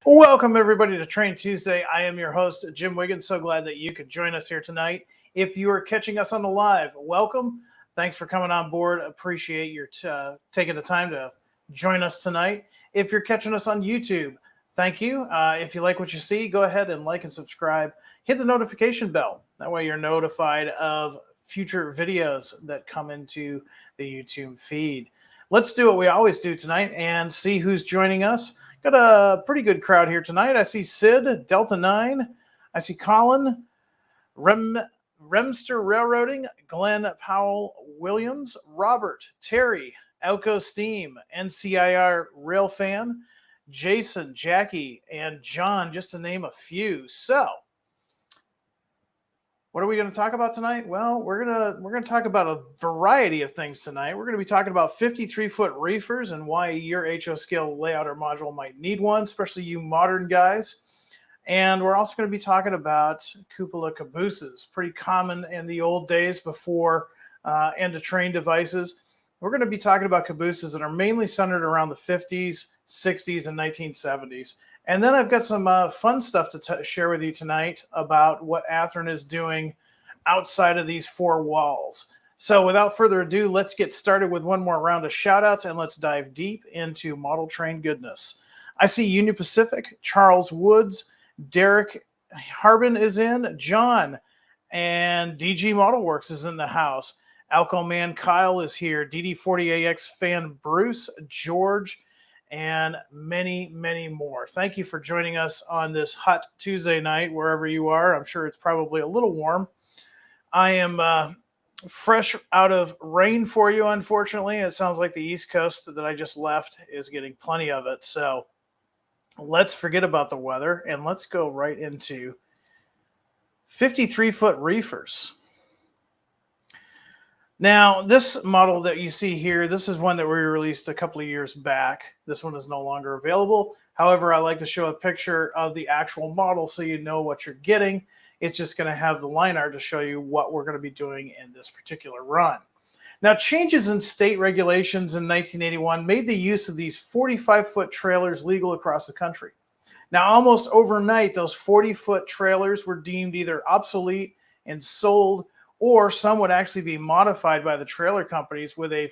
Welcome, everybody, to Train Tuesday. I am your host, Jim Wiggins. So glad that you could join us here tonight. If you are catching us on the live, welcome. Thanks for coming on board. Appreciate your taking the time to join us tonight. If you're catching us on YouTube, thank you. If you like what you see, go ahead and like and subscribe. Hit the notification bell. That way you're notified of future videos that come into the YouTube feed. Let's do what we always do tonight and see who's joining us. Got a pretty good crowd here tonight. I see Sid, Delta 9. I see Colin, Remster Railroading, Glenn Powell Williams, Robert, Terry, Elko Steam, NCIR Railfan, Jason, Jackie, and John, just to name a few. So, what are we going to talk about tonight? Well, we're gonna talk about a variety of things tonight. We're going to be talking about 53-foot reefers and why your HO scale layout or module might need one, especially you modern guys. And we're also going to be talking about cupola cabooses, pretty common in the old days before end-of-train devices. We're going to be talking about cabooses that are mainly centered around the 50s, 60s, and 1970s. And then I've got some fun stuff to share with you tonight about what Athearn is doing outside of these four walls. So without further ado, let's get started with one more round of shout-outs, and let's dive deep into model train goodness. I see Union Pacific, Charles Woods, Derek Harbin is in, John, and DG Model Works is in the house. Alco Man Kyle is here, DD40AX fan Bruce, George, and many, many more. Thank you for joining us on this hot Tuesday night, wherever you are. I'm sure it's probably a little warm. I am fresh out of rain for you, unfortunately. It sounds like the East Coast that I just left is getting plenty of it. So let's forget about the weather and let's go right into 53-foot reefers. Now, this model that you see here, this is one that we released a couple of years back. This one is no longer available. However, I like to show a picture of the actual model so you know what you're getting. It's just going to have the line art to show you what we're going to be doing in this particular run. Now, changes in state regulations in 1981 made the use of these 45-foot trailers legal across the country. Now, almost overnight, those 40-foot trailers were deemed either obsolete and sold, or some would actually be modified by the trailer companies with a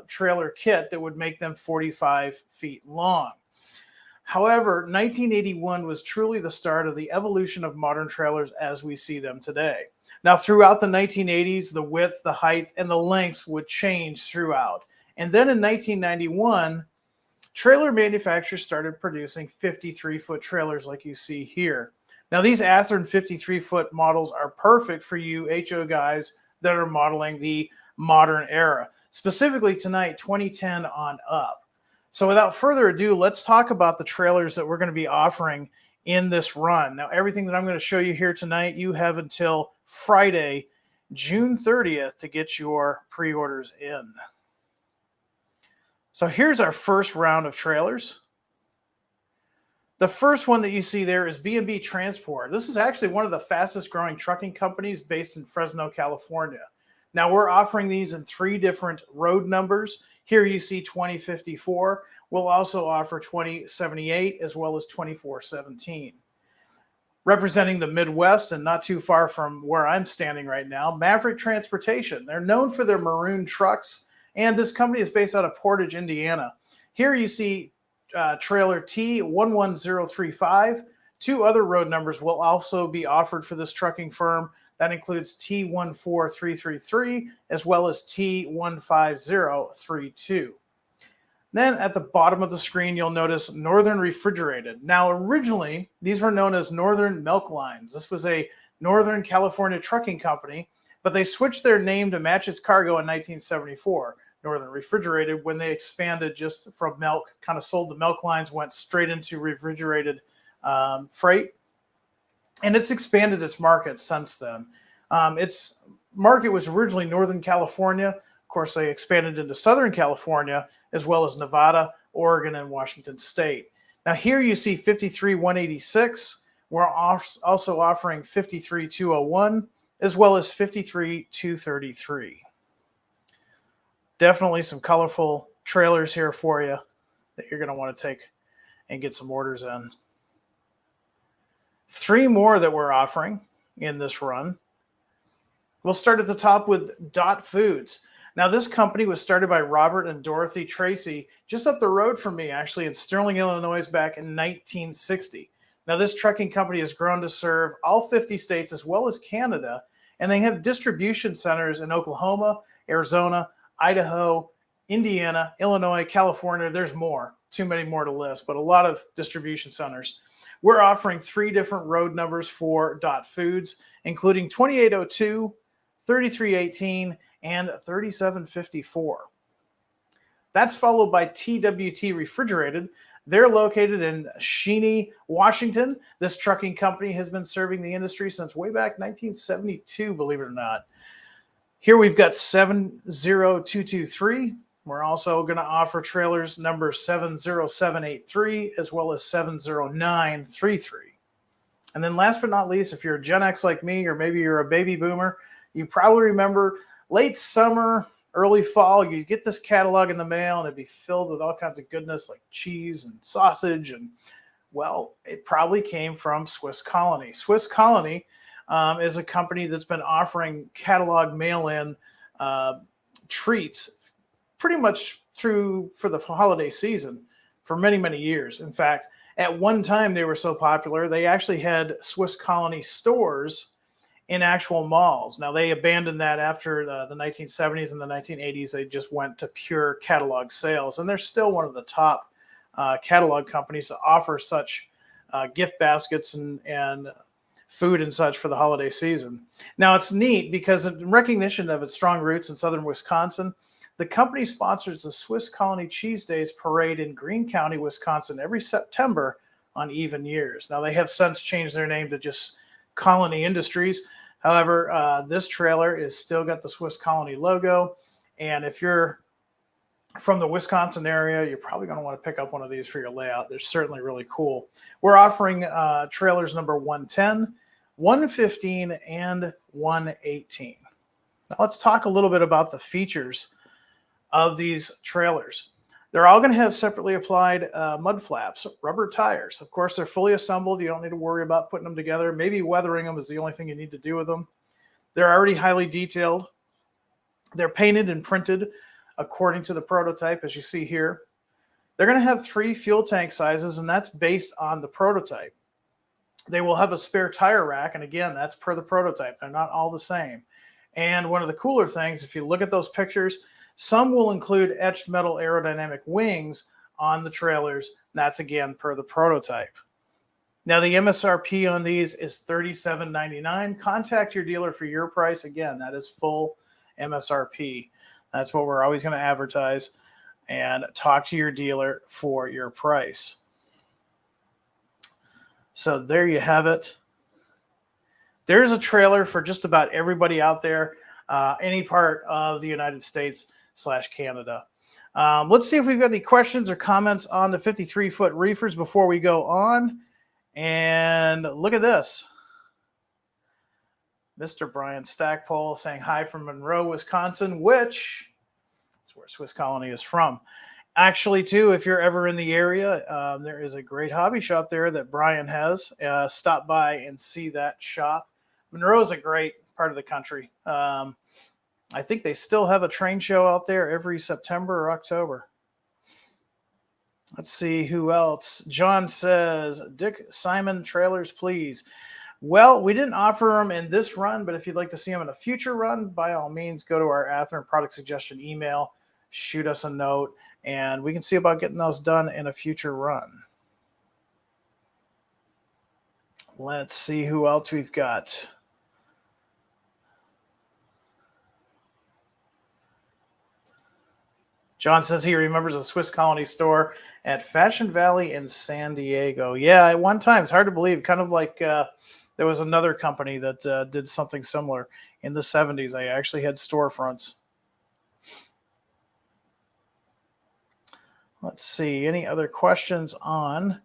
trailer kit that would make them 45 feet long. However, 1981 was truly the start of the evolution of modern trailers as we see them today. Now, throughout the 1980s, the width, the height, and the lengths would change throughout. And then in 1991, trailer manufacturers started producing 53-foot trailers like you see here. Now, these Athearn 53-foot models are perfect for you HO guys that are modeling the modern era, specifically tonight, 2010 on up. So without further ado, let's talk about the trailers that we're going to be offering in this run. Now, everything that I'm going to show you here tonight, you have until Friday, June 30th to get your pre-orders in. So here's our first round of trailers. The first one that you see there is B&B Transport. This is actually one of the fastest growing trucking companies based in Fresno, California. Now, we're offering these in 3 different road numbers. Here you see 2054. We'll also offer 2078 as well as 2417. Representing the Midwest and not too far from where I'm standing right now, Maverick Transportation. They're known for their maroon trucks, and this company is based out of Portage, Indiana. Here you see trailer T11035. 2 other road numbers will also be offered for this trucking firm. That includes T14333 as well as T15032. Then at the bottom of the screen, you'll notice Northern Refrigerated. Now, originally, these were known as Northern Milk Lines. This was a Northern California trucking company, but they switched their name to match its cargo in 1974. Northern Refrigerated, when they expanded just from milk, kind of sold the milk lines, went straight into refrigerated freight. And it's expanded its market since then. Its market was originally Northern California. Of course, they expanded into Southern California, as well as Nevada, Oregon, and Washington State. Now here you see 53186. We're also offering 53201, as well as 53233. Definitely some colorful trailers here for you that you're going to want to take and get some orders in. 3 more that we're offering in this run. We'll start at the top with Dot Foods. Now, this company was started by Robert and Dorothy Tracy just up the road from me, actually, in Sterling, Illinois, back in 1960. Now, this trucking company has grown to serve all 50 states as well as Canada, and they have distribution centers in Oklahoma, Arizona, Idaho, Indiana, Illinois, California. There's more, too many more to list, but a lot of distribution centers. We're offering 3 different road numbers for Dot Foods, including 2802, 3318, and 3754. That's followed by TWT Refrigerated. They're located in Cheney, Washington. This trucking company has been serving the industry since way back 1972, believe it or not. Here we've got 70223. We're also going to offer trailers number 70783 as well as 70933. And then last but not least, if you're a Gen X like me, or maybe you're a baby boomer, you probably remember late summer, early fall, you get this catalog in the mail and it'd be filled with all kinds of goodness like cheese and sausage. And well, it probably came from Swiss Colony. Swiss Colony is a company that's been offering catalog mail-in treats pretty much for the holiday season for many, many years. In fact, at one time they were so popular, they actually had Swiss Colony stores in actual malls. Now, they abandoned that after the 1970s and the 1980s. They just went to pure catalog sales, and they're still one of the top catalog companies to offer such gift baskets and food and such for the holiday season. Now, it's neat because in recognition of its strong roots in southern Wisconsin, the company sponsors the Swiss Colony Cheese Days Parade in Greene County, Wisconsin, every September on even years. Now, they have since changed their name to just Colony Industries. However, this trailer is still got the Swiss Colony logo. And if you're from the Wisconsin area, you're probably going to want to pick up one of these for your layout. They're certainly really cool. We're offering trailers number 110, 115, and 118. Now, let's talk a little bit about the features of these trailers. They're all going to have separately applied mud flaps, rubber tires. Of course, they're fully assembled. You don't need to worry about putting them together. Maybe weathering them is the only thing you need to do with them. They're already highly detailed. They're painted and printed according to the prototype, as you see here. They're going to have 3 fuel tank sizes, and that's based on the prototype. They will have a spare tire rack, and again, that's per the prototype. They're not all the same. And one of the cooler things, if you look at those pictures, some will include etched metal aerodynamic wings on the trailers. That's, again, per the prototype. Now, the MSRP on these is $37.99. Contact your dealer for your price. Again, that is full MSRP. That's what we're always going to advertise. And talk to your dealer for your price. So there you have it. There's a trailer for just about everybody out there, any part of the United States / Canada. Let's see if we've got any questions or comments on the 53-foot reefers before we go on. And look at this. Mr. Brian Stackpole saying hi from Monroe, Wisconsin, which is where Swiss Colony is from. Actually, too, if you're ever in the area, there is a great hobby shop there that Brian has. Stop by and see that shop. Monroe is a great part of the country. I think they still have a train show out there every September or October. Let's see who else. John says, Dick Simon trailers, please. Well, we didn't offer them in this run, but if you'd like to see them in a future run, by all means, go to our Athearn product suggestion email, shoot us a note, and we can see about getting those done in a future run. Let's see who else we've got. John says he remembers a Swiss Colony store at Fashion Valley in San Diego. Yeah, at one time, it's hard to believe, kind of like there was another company that did something similar in the 70s. They actually had storefronts. Let's see, any other questions on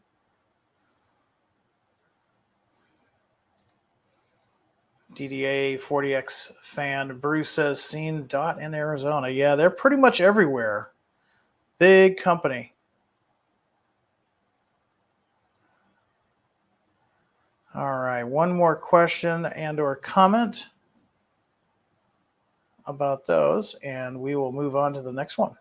DDA 40X fan? Bruce says, seen Dot in Arizona. Yeah, they're pretty much everywhere. Big company. All right, one more question and or comment about those, and we will move on to the next one.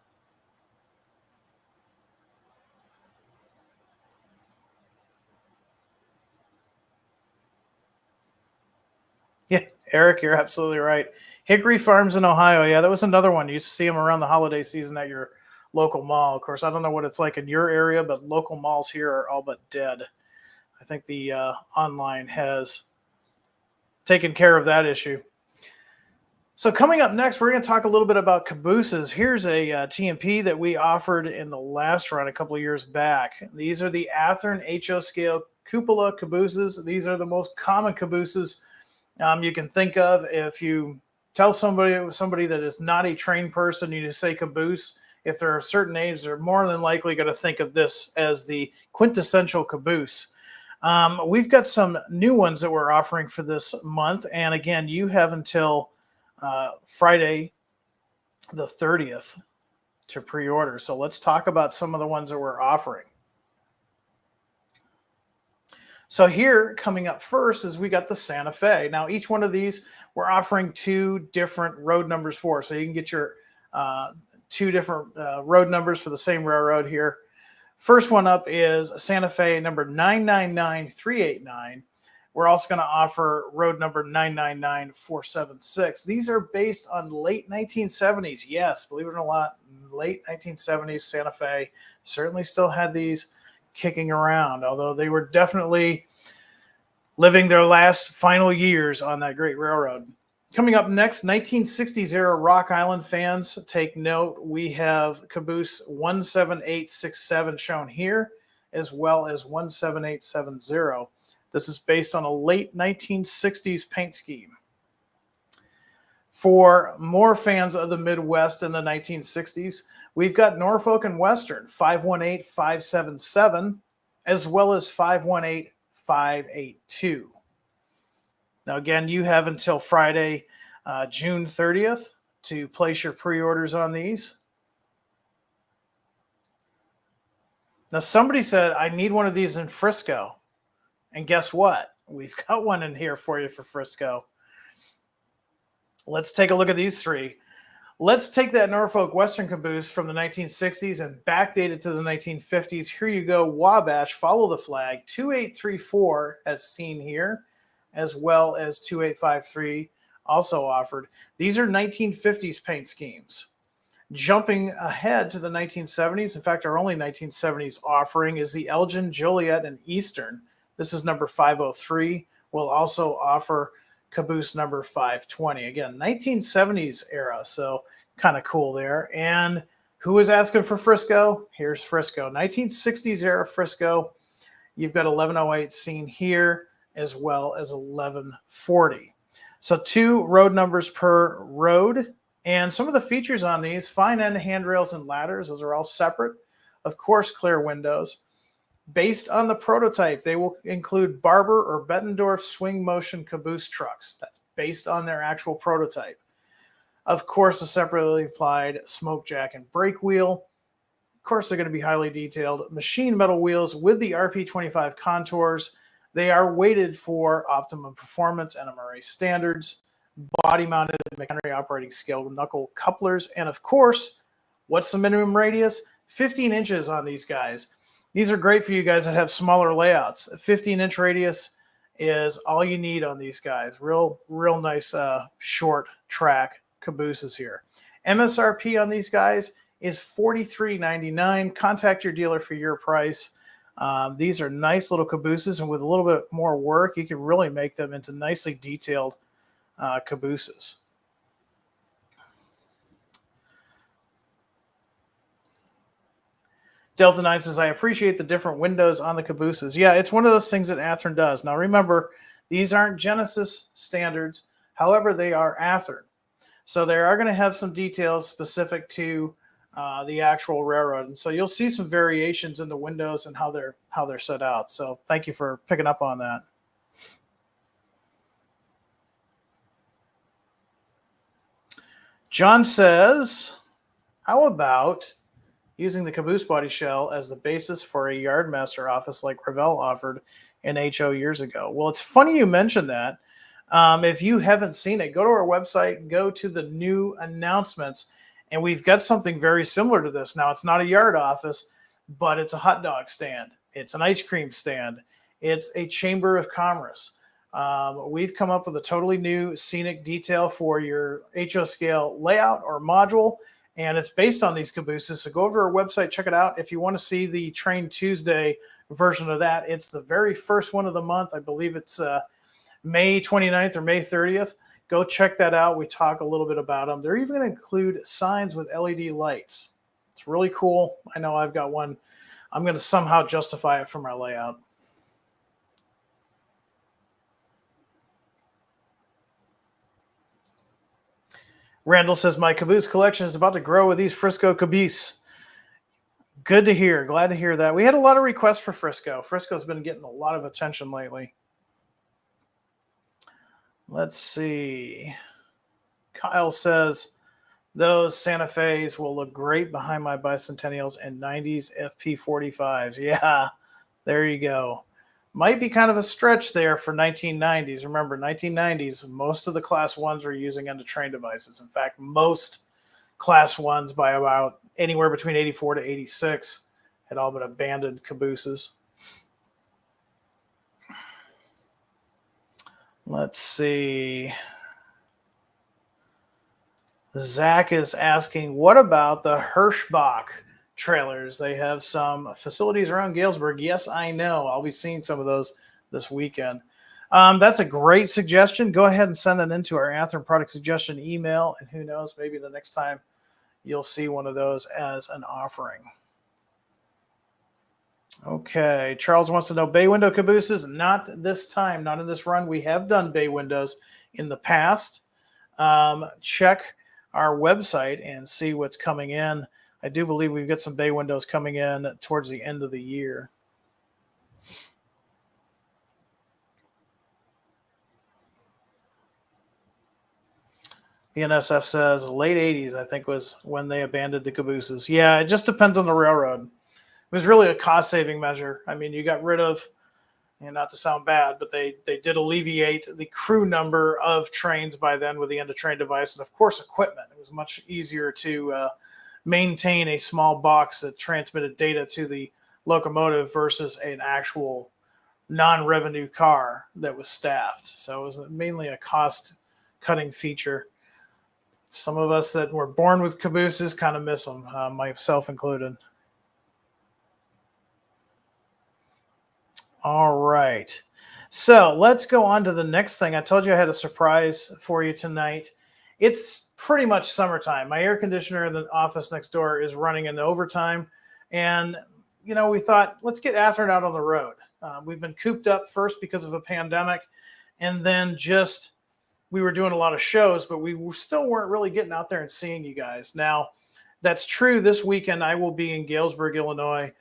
Yeah, Eric, you're absolutely right. Hickory Farms in Ohio. Yeah, that was another one. You used to see them around the holiday season at your local mall. Of course, I don't know what it's like in your area, but local malls here are all but dead. I think the online has taken care of that issue. So coming up next, we're going to talk a little bit about cabooses. Here's a TMP that we offered in the last run a couple of years back. These are the Athearn HO scale Cupola Cabooses. These are the most common cabooses you can think of. If you tell somebody that is not a trained person, you just say caboose. If they're a certain age, they're more than likely going to think of this as the quintessential caboose. We've got some new ones that we're offering for this month. And again, you have until Friday the 30th to pre-order. So let's talk about some of the ones that we're offering. So here, coming up first, is we got the Santa Fe. Now, each one of these, we're offering 2 different road numbers for. So you can get your 2 different road numbers for the same railroad here. First one up is Santa Fe number 999389. We're also going to offer road number 999476. These are based on late 1970s. Yes, believe it or not, late 1970s Santa Fe certainly still had these kicking around, although they were definitely living their last final years on that great railroad. Coming up next, 1960s era Rock Island fans, take note. We have caboose 17867 shown here, as well as 17870. This is based on a late 1960s paint scheme. For more fans of the Midwest in the 1960s, we've got Norfolk and Western 518577, as well as 518582. Now, again, you have until Friday, June 30th to place your pre-orders on these. Now, somebody said, I need one of these in Frisco. And guess what? We've got one in here for you for Frisco. Let's take a look at these 3. Let's take that Norfolk Western caboose from the 1960s and backdate it to the 1950s. Here you go, Wabash, follow the flag, 2834 as seen here, as well as 2853 also offered. These are 1950s paint schemes. Jumping ahead to the 1970s, in fact, our only 1970s offering is the Elgin, Joliet, and Eastern. This is number 503. We'll also offer caboose number 520. Again, 1970s era, so kind of cool there. And who is asking for Frisco? Here's Frisco. 1960s era Frisco. You've got 1108 seen here, as well as 1140. So 2 road numbers per road. And some of the features on these, fine end handrails and ladders, those are all separate. Of course, clear windows. Based on the prototype, they will include Barber or Bettendorf swing motion caboose trucks. That's based on their actual prototype. Of course, a separately applied smoke jack and brake wheel. Of course, they're going to be highly detailed. Machine metal wheels with the RP25 contours. They are weighted for optimum performance, NMRA standards, body-mounted mechanically operating scale knuckle couplers, and of course, what's the minimum radius? 15 inches on these guys. These are great for you guys that have smaller layouts. A 15-inch radius is all you need on these guys. Real nice short track cabooses here. MSRP on these guys is $43.99. Contact your dealer for your price. These are nice little cabooses, and with a little bit more work, you can really make them into nicely detailed cabooses. Delta 9 says, I appreciate the different windows on the cabooses. Yeah, it's one of those things that Athearn does. Now, remember, these aren't Genesis standards. However, they are Athearn. So they are going to have some details specific to the actual railroad. And so you'll see some variations in the windows and how they're set out. So thank you for picking up on that. John says, how about using the caboose body shell as the basis for a yardmaster office like Revell offered in HO years ago. Well, it's funny you mentioned that. If you haven't seen it, go to our website, go to the new announcements, and we've got something very similar to this. Now, it's not a yard office, but it's a hot dog stand. It's an ice cream stand. It's a chamber of commerce. We've come up with a totally new scenic detail for your HO scale layout or module, and it's based on these cabooses. So go over to our website, check it out. If you want to see the Train Tuesday version of that, it's the very first one of the month. I believe it's May 29th or May 30th. Go check that out. We talk a little bit about them. They're even going to include signs with LED lights. It's really cool. I know I've got one. I'm going to somehow justify it for my layout. Randall says, my caboose collection is about to grow with these Frisco caboose. Good to hear. Glad to hear that. We had a lot of requests for Frisco. Frisco's been getting a lot of attention lately. Let's see. Kyle says, those Santa Fe's will look great behind my Bicentennials and 90s FP45s. Yeah, there you go. Might be kind of a stretch there for 1990s. Remember, 1990s, most of the Class 1s are using end-of-train devices. In fact, most Class 1s by about anywhere between 84 to 86 had all been abandoned cabooses. Let's see. Zach is asking, what about the Hirschbach trailers? They have some facilities around Galesburg. Yes, I know. I'll be seeing some of those this weekend. That's a great suggestion. Go ahead and send it into our Athearn product suggestion email, and who knows, maybe the next time you'll see one of those as an offering. Okay, Charles wants to know, bay window cabooses? Not this time, not in this run. We have done bay windows in the past. Check our website and see what's coming in. I do believe we've got some bay windows coming in towards the end of the year. BNSF says late 80s, I think, was when they abandoned the cabooses. Yeah, it just depends on the railroad. It was really a cost-saving measure. I mean, you got rid of, and not to sound bad, but they did alleviate the crew number of trains by then with the end-of-train device, and of course equipment. It was much easier to maintain a small box that transmitted data to the locomotive versus an actual non-revenue car that was staffed. So it was mainly a cost-cutting feature. Some of us that were born with cabooses kind of miss them, myself included. All right. So let's go on to the next thing. I told you I had a surprise for you tonight. It's pretty much summertime. My air conditioner in the office next door is running in overtime. And, you know, we thought, let's get Athearn out on the road. We've been cooped up first because of a pandemic. And then just, we were doing a lot of shows, but we still weren't really getting out there and seeing you guys. Now, that's true. This weekend, I will be in Galesburg, Illinois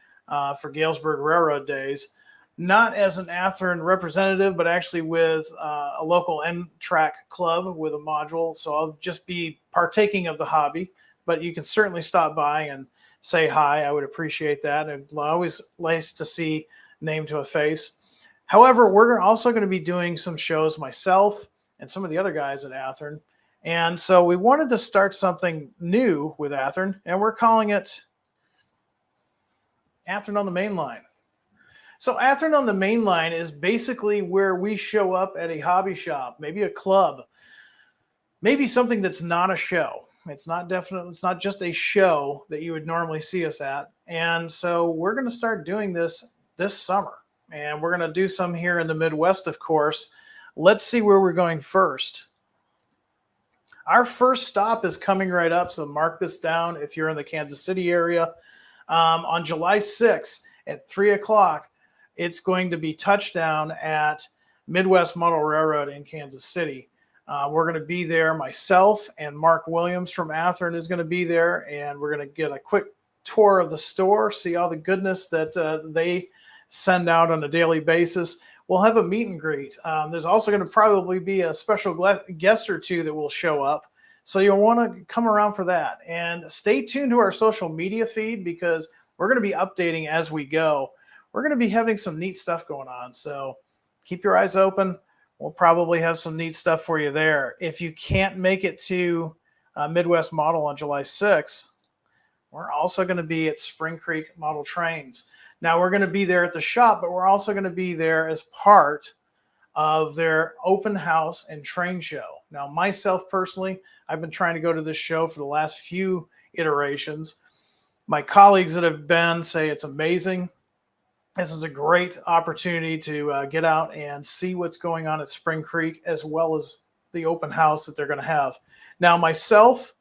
for Galesburg Railroad Days. Not as an Athearn representative, but actually with a local N-track club with a module. So I'll just be partaking of the hobby, but you can certainly stop by and say hi. I would appreciate that. It's always nice to see name to a face. However, we're also going to be doing some shows myself and some of the other guys at Athearn. And so we wanted to start something new with Athearn, and we're calling it Athearn on the Main Line. So Athearn on the Main Line is basically where we show up at a hobby shop, maybe a club, maybe something that's not a show. It's not just a show that you would normally see us at. And so we're going to start doing this summer. And we're going to do some here in the Midwest, of course. Let's see where we're going first. Our first stop is coming right up, so mark this down if you're in the Kansas City area. On July 6th at 3 o'clock, it's going to be touchdown at Midwest Model Railroad in Kansas City. We're going to be there. Myself and Mark Williams from Athearn is going to be there, and we're going to get a quick tour of the store, see all the goodness that they send out on a daily basis. We'll have a meet and greet. There's also going to probably be a special guest or two that will show up. So you'll want to come around for that. And stay tuned to our social media feed because we're going to be updating as we go. We're going to be having some neat stuff going on. So keep your eyes open. We'll probably have some neat stuff for you there. If you can't make it to Midwest Model on July 6th, we're also going to be at Spring Creek Model Trains. Now, we're going to be there at the shop, but we're also going to be there as part of their open house and train show. Now, myself personally, I've been trying to go to this show for the last few iterations. My colleagues that have been say it's amazing. This is a great opportunity to get out and see what's going on at Spring Creek, as well as the open house that they're going to have. Now, myself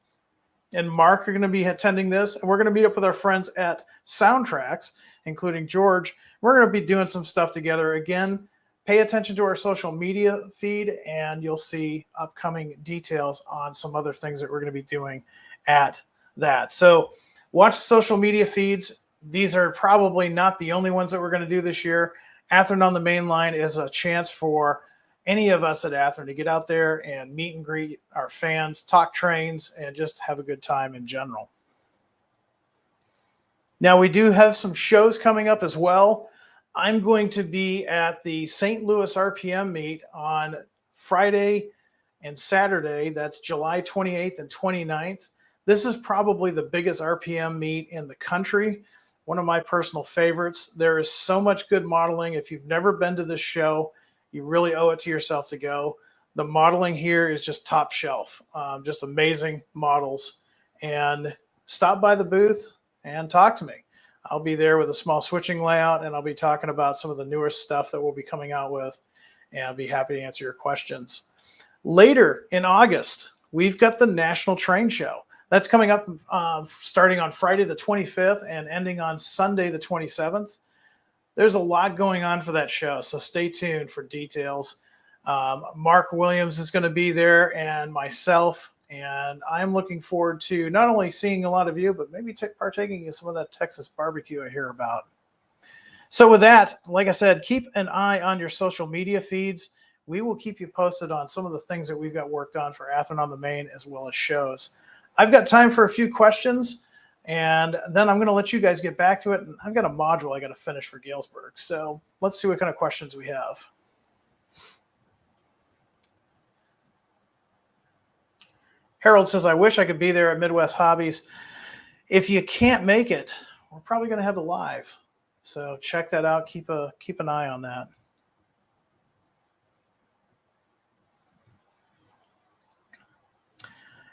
and Mark are going to be attending this, and we're going to meet up with our friends at Soundtracks, including George. We're going to be doing some stuff together. Again, pay attention to our social media feed, and you'll see upcoming details on some other things that we're going to be doing at that. So watch social media feeds. These are probably not the only ones that we're going to do this year. Athearn on the Main Line is a chance for any of us at Athearn to get out there and meet and greet our fans, talk trains, and just have a good time in general. Now, we do have some shows coming up as well. I'm going to be at the St. Louis RPM meet on Friday and Saturday. That's July 28th and 29th. This is probably the biggest RPM meet in the country. One of my personal favorites. There is so much good modeling. If you've never been to this show, you really owe it to yourself to go. The modeling here is just top shelf, just amazing models. And stop by the booth and talk to me. I'll be there with a small switching layout, and I'll be talking about some of the newest stuff that we'll be coming out with, and I'll be happy to answer your questions. Later in August, we've got the National Train Show. That's coming up starting on Friday the 25th and ending on Sunday the 27th. There's a lot going on for that show, so stay tuned for details. Mark Williams is going to be there, and myself, and I'm looking forward to not only seeing a lot of you, but maybe partaking in some of that Texas barbecue I hear about. So with that, like I said, keep an eye on your social media feeds. We will keep you posted on some of the things that we've got worked on for Athearn on the Main, as well as shows. I've got time for a few questions, and then I'm going to let you guys get back to it. And I've got a module I got to finish for Galesburg. So let's see what kind of questions we have. Harold says, I wish I could be there at Midwest Hobbies. If you can't make it, we're probably going to have it live. So check that out. Keep an eye on that.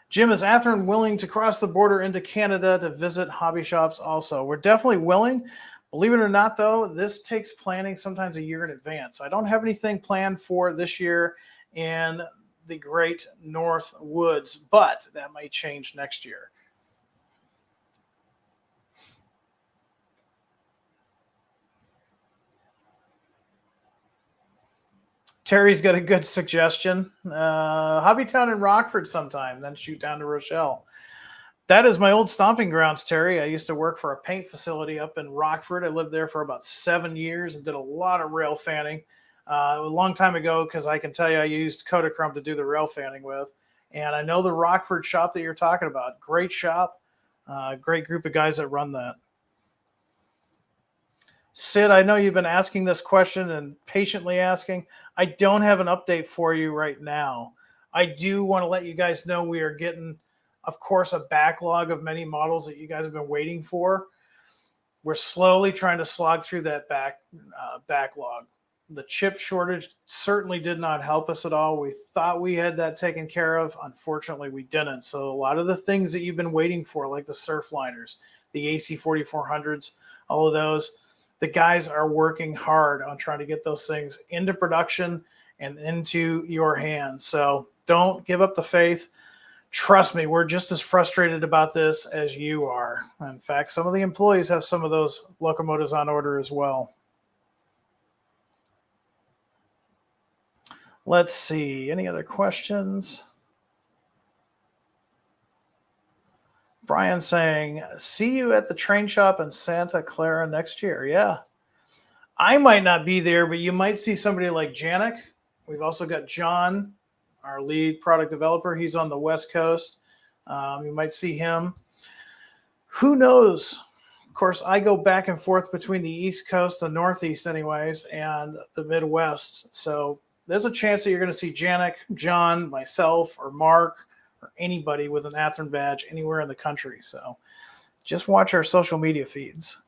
Jim, is Athearn willing to cross the border into Canada to visit hobby shops also? We're definitely willing. Believe it or not, though, this takes planning sometimes a year in advance. I don't have anything planned for this year in the Great North Woods, but that might change next year. Terry's got a good suggestion. Hobbytown in Rockford sometime, then shoot down to Rochelle. That is my old stomping grounds, Terry. I used to work for a paint facility up in Rockford. I lived there for about 7 years and did a lot of rail fanning. A long time ago, because I can tell you I used Kodachrome to do the rail fanning with. And I know the Rockford shop that you're talking about. Great shop. Great group of guys that run that. Sid, I know you've been asking this question and patiently asking. I don't have an update for you right now. I do want to let you guys know we are getting, of course, a backlog of many models that you guys have been waiting for. We're slowly trying to slog through that backlog. The chip shortage certainly did not help us at all. We thought we had that taken care of. Unfortunately, we didn't. So a lot of the things that you've been waiting for, like the Surfliners, the AC4400s, all of those, the guys are working hard on trying to get those things into production and into your hands. So don't give up the faith. Trust me, we're just as frustrated about this as you are. In fact, some of the employees have some of those locomotives on order as well. Let's see. Any other questions? Brian saying, see you at the train shop in Santa Clara next year. Yeah. I might not be there, but you might see somebody like Janik. We've also got John, our lead product developer. He's on the West Coast. You might see him. Who knows? Of course, I go back and forth between the East Coast, the Northeast anyways, and the Midwest. So there's a chance that you're going to see Janik, John, myself, or Mark, or anybody with an Athearn badge anywhere in the country. So just watch our social media feeds.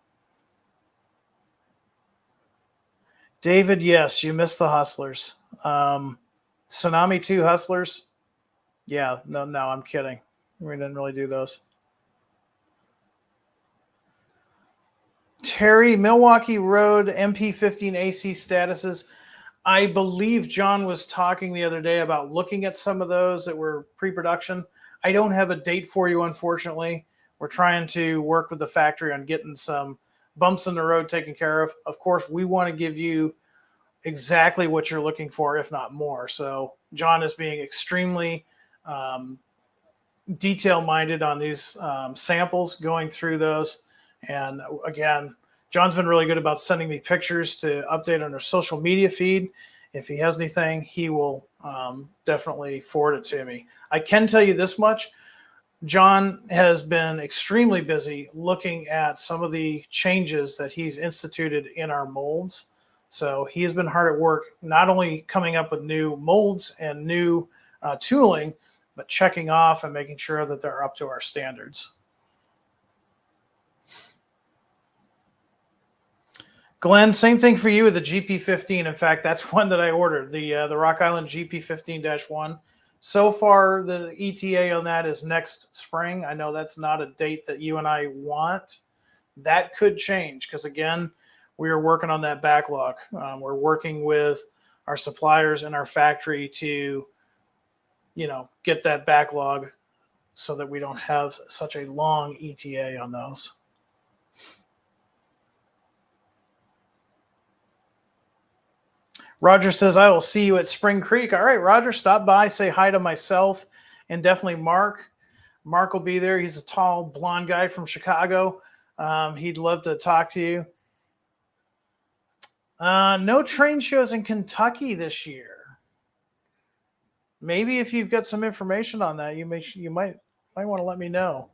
David, yes, you missed the Hustlers. Tsunami 2 Hustlers. Yeah, no, I'm kidding. We didn't really do those. Terry, Milwaukee Road MP15 AC statuses. I believe John was talking the other day about looking at some of those that were pre-production. I don't have a date for you, unfortunately. We're trying to work with the factory on getting some bumps in the road taken care of. Of course, we want to give you exactly what you're looking for, if not more. So John is being extremely detail-minded on these samples, going through those. And again, John's been really good about sending me pictures to update on our social media feed. If he has anything, he will definitely forward it to me. I can tell you this much. John has been extremely busy looking at some of the changes that he's instituted in our molds. So he has been hard at work, not only coming up with new molds and new tooling, but checking off and making sure that they're up to our standards. Glenn, same thing for you with the GP15. In fact, that's one that I ordered, the Rock Island GP15-1. So far, the ETA on that is next spring. I know that's not a date that you and I want. That could change because, again, we are working on that backlog. We're working with our suppliers and our factory to, get that backlog so that we don't have such a long ETA on those. Roger says, I will see you at Spring Creek. All right, Roger, stop by, say hi to myself and definitely Mark. Mark will be there. He's a tall, blonde guy from Chicago. He'd love to talk to you. No train shows in Kentucky this year. Maybe if you've got some information on that, you might want to let me know.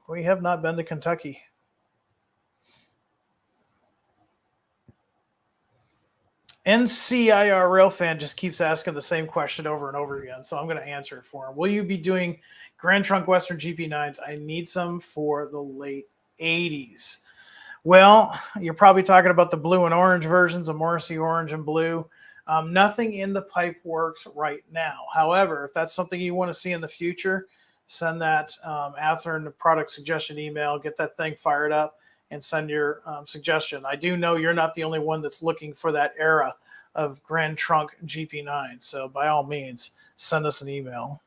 We have not been to Kentucky. NCIR Railfan just keeps asking the same question over and over again, so I'm going to answer it for him. Will you be doing Grand Trunk Western GP9s? I need some for the late 80s. Well, you're probably talking about the blue and orange versions of Morrissey Orange and Blue. Nothing in the pipe works right now. However, if that's something you want to see in the future, send that Athearn product suggestion email, get that thing fired up, and send your suggestion. I do know you're not the only one that's looking for that era of Grand Trunk GP9. So by all means, send us an email.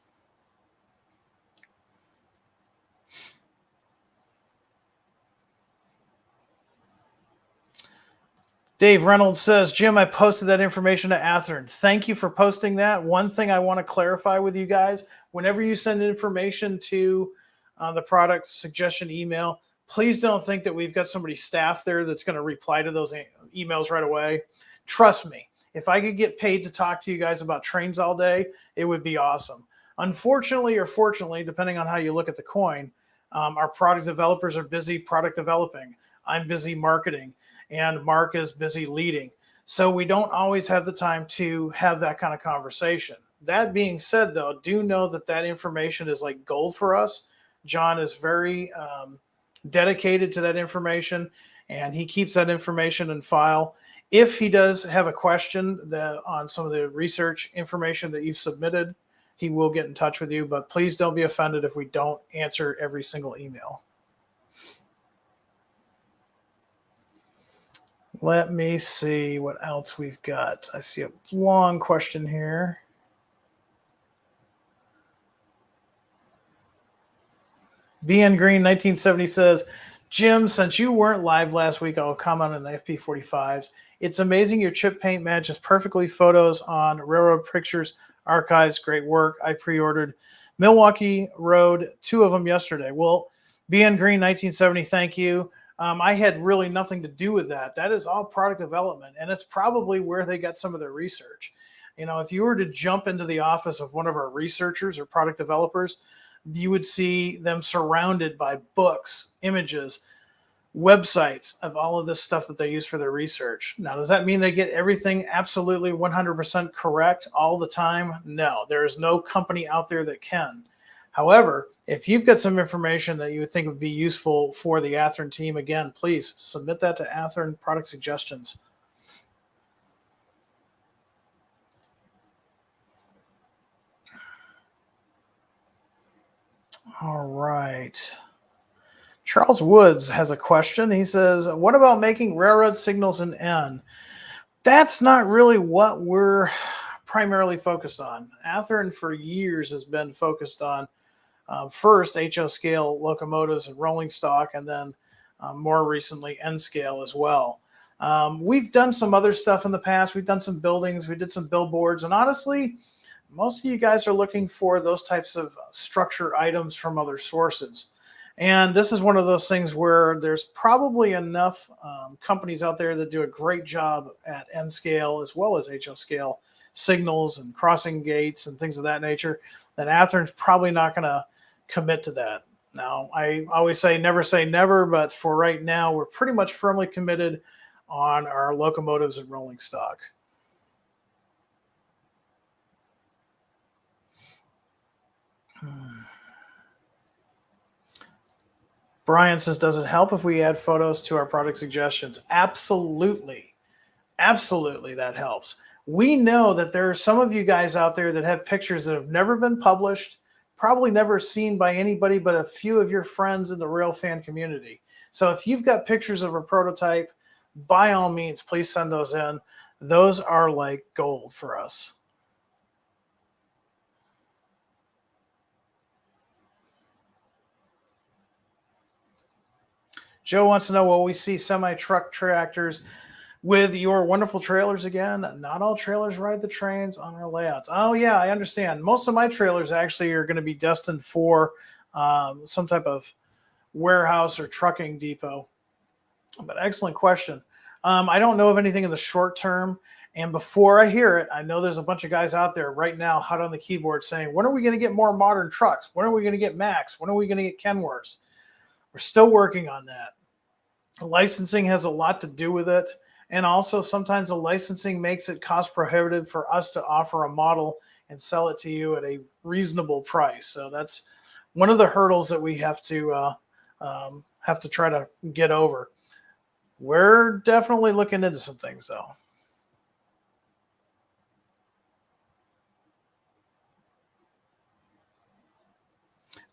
Dave Reynolds says, Jim, I posted that information to Athearn. Thank you for posting that. One thing I want to clarify with you guys, whenever you send information to the product suggestion email, please don't think that we've got somebody staff there that's going to reply to those emails right away. Trust me, if I could get paid to talk to you guys about trains all day, it would be awesome. Unfortunately or fortunately, depending on how you look at the coin, our product developers are busy product developing. I'm busy marketing, and Mark is busy leading. So we don't always have the time to have that kind of conversation. That being said, though, do know that that information is like gold for us. John is very dedicated to that information, and he keeps that information in file. If he does have a question on some of the research information that you've submitted, he will get in touch with you, but please don't be offended if we don't answer every single email. Let me see what else we've got. I see a long question here. BN Green 1970 says, Jim, since you weren't live last week, I'll comment on the FP45s. It's amazing your chip paint matches perfectly photos on Railroad Pictures Archives. Great work. I pre-ordered Milwaukee Road, 2 of them yesterday. Well, BN Green 1970, thank you. I had really nothing to do with that. That is all product development, and it's probably where they got some of their research. You know, if you were to jump into the office of one of our researchers or product developers, you would see them surrounded by books, images, websites of all of this stuff that they use for their research. Now, does that mean they get everything absolutely 100% correct all the time? No, there is no company out there that can. However, if you've got some information that you would think would be useful for the Athearn team, again, please submit that to Athearn Product Suggestions. All right. Charles Woods has a question. He says, what about making railroad signals in N? That's not really what we're primarily focused on. Athearn for years has been focused on first HO scale locomotives and rolling stock, and then more recently N scale as well. We've done some other stuff in the past. We've done some buildings. We did some billboards. And honestly, most of you guys are looking for those types of structure items from other sources. And this is one of those things where there's probably enough companies out there that do a great job at N scale as well as HO scale signals and crossing gates and things of that nature that Athearn's probably not going to commit to that. Now, I always say never, but for right now, we're pretty much firmly committed on our locomotives and rolling stock. Brian says, does it help if we add photos to our product suggestions? Absolutely. Absolutely, that helps. We know that there are some of you guys out there that have pictures that have never been published, probably never seen by anybody but a few of your friends in the rail fan community. So if you've got pictures of a prototype, by all means, please send those in. Those are like gold for us. Joe wants to know, will we see semi-truck tractors with your wonderful trailers again? Not all trailers ride the trains on our layouts. Oh, yeah, I understand. Most of my trailers actually are going to be destined for some type of warehouse or trucking depot. But excellent question. I don't know of anything in the short term. And before I hear it, I know there's a bunch of guys out there right now hot on the keyboard saying, when are we going to get more modern trucks? When are we going to get Max? When are we going to get Kenworths? We're still working on that. Licensing has a lot to do with it. And also sometimes the licensing makes it cost prohibitive for us to offer a model and sell it to you at a reasonable price. So that's one of the hurdles that we have to try to get over. We're definitely looking into some things, though.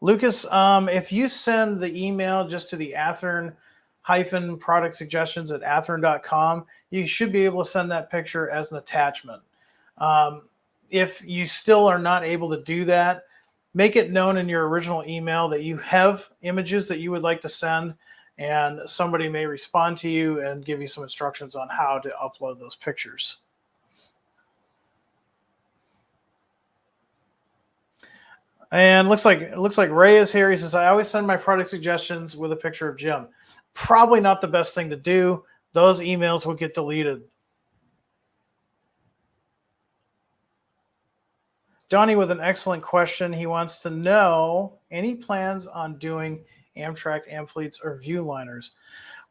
Lucas, if you send the email just to the Athearn-product suggestions at athearn.com, you should be able to send that picture as an attachment. If you still are not able to do that, make it known in your original email that you have images that you would like to send, and somebody may respond to you and give you some instructions on how to upload those pictures. And looks like Ray is here. He says, I always send my product suggestions with a picture of Jim. Probably not the best thing to do. Those emails will get deleted. Donnie with an excellent question. He wants to know any plans on doing Amtrak, Amfleets, or Viewliners.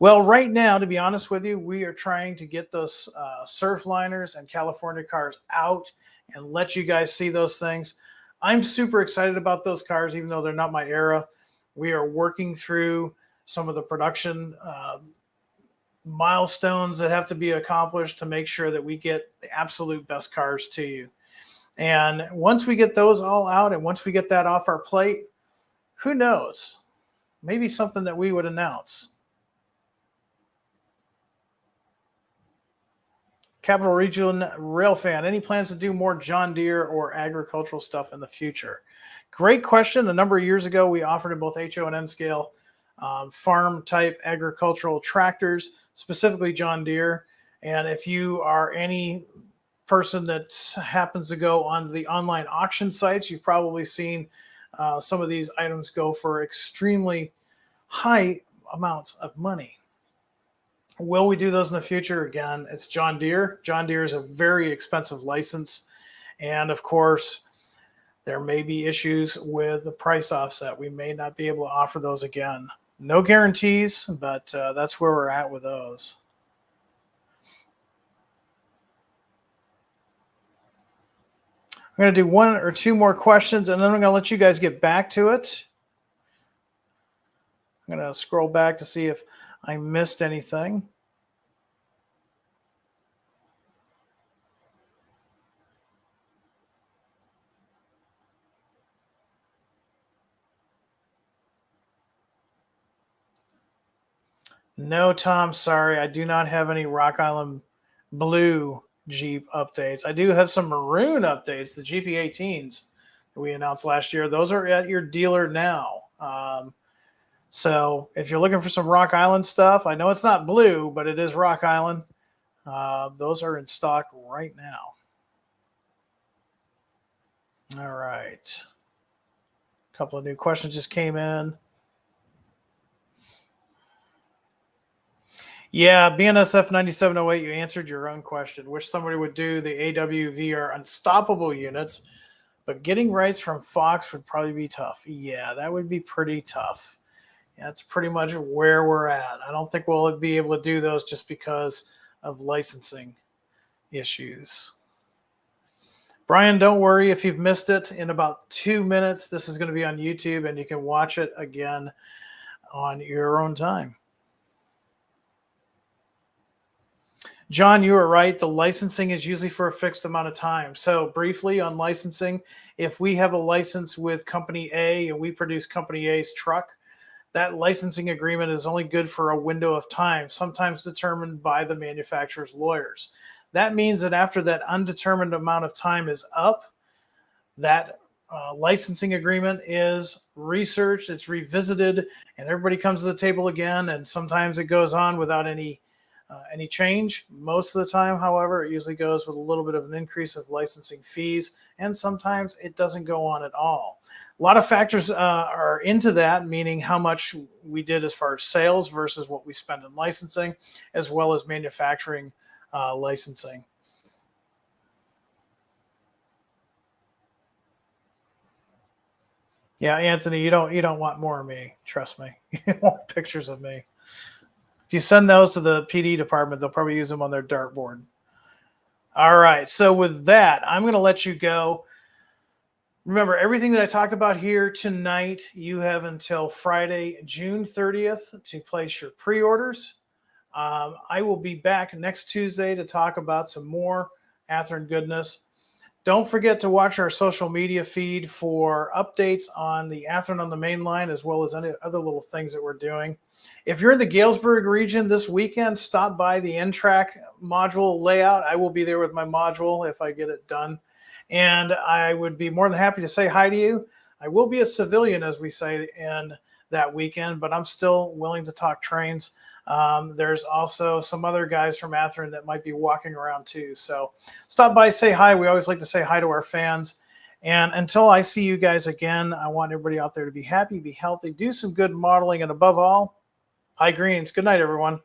Well, right now, to be honest with you, we are trying to get those Surfliners and California cars out and let you guys see those things. I'm super excited about those cars, even though they're not my era. We are working through some of the production milestones that have to be accomplished to make sure that we get the absolute best cars to you. And once we get those all out and once we get that off our plate, who knows? Maybe something that we would announce. Capital Region Rail Fan, any plans to do more John Deere or agricultural stuff in the future? Great question. A number of years ago, we offered in both HO and N scale farm type agricultural tractors, specifically John Deere. And if you are any person that happens to go on the online auction sites, you've probably seen some of these items go for extremely high amounts of money. Will we do those in the future? Again, it's John Deere. John Deere is a very expensive license. And of course, there may be issues with the price offset. We may not be able to offer those again. No guarantees, but that's where we're at with those. I'm going to do 1 or 2 more questions, and then I'm going to let you guys get back to it. I'm going to scroll back to see if I missed anything. No, Tom, sorry. I do not have any Rock Island Blue Jeep updates. I do have some maroon updates, the GP18s that we announced last year. Those are at your dealer now. So if you're looking for some Rock Island stuff, I know it's not blue, but it is Rock Island. Those are in stock right now. All right. A couple of new questions just came in. Yeah, BNSF 9708, you answered your own question. Wish somebody would do the AWVR unstoppable units, but getting rights from Fox would probably be tough. Yeah, that would be pretty tough. That's pretty much where we're at. I don't think we'll be able to do those just because of licensing issues. Brian, don't worry if you've missed it. In about 2 minutes, this is going to be on YouTube, and you can watch it again on your own time. John, you are right. The licensing is usually for a fixed amount of time. So briefly on licensing, if we have a license with Company A and we produce Company A's truck, that licensing agreement is only good for a window of time, sometimes determined by the manufacturer's lawyers. That means that after that undetermined amount of time is up, that licensing agreement is researched, it's revisited, and everybody comes to the table again. And sometimes it goes on without any change. Most of the time, however, it usually goes with a little bit of an increase of licensing fees, and sometimes it doesn't go on at all. A lot of factors are into that, meaning how much we did as far as sales versus what we spend in licensing, as well as manufacturing licensing. Yeah, Anthony, you don't want more of me. Trust me. You want pictures of me. If you send those to the PD department, they'll probably use them on their dartboard. All right. So with that, I'm going to let you go. Remember, everything that I talked about here tonight, you have until Friday, June 30th to place your pre-orders. I will be back next Tuesday to talk about some more Athearn goodness. Don't forget to watch our social media feed for updates on the Athearn on the main line, as well as any other little things that we're doing. If you're in the Galesburg region this weekend, stop by the N-Track module layout. I will be there with my module if I get it done. And I would be more than happy to say hi to you. I will be a civilian, as we say, in that weekend, but I'm still willing to talk trains. There's also some other guys from Athearn that might be walking around too. So stop by, say hi. We always like to say hi to our fans. And until I see you guys again, I want everybody out there to be happy, be healthy, do some good modeling, and above all, high greens. Good night, everyone.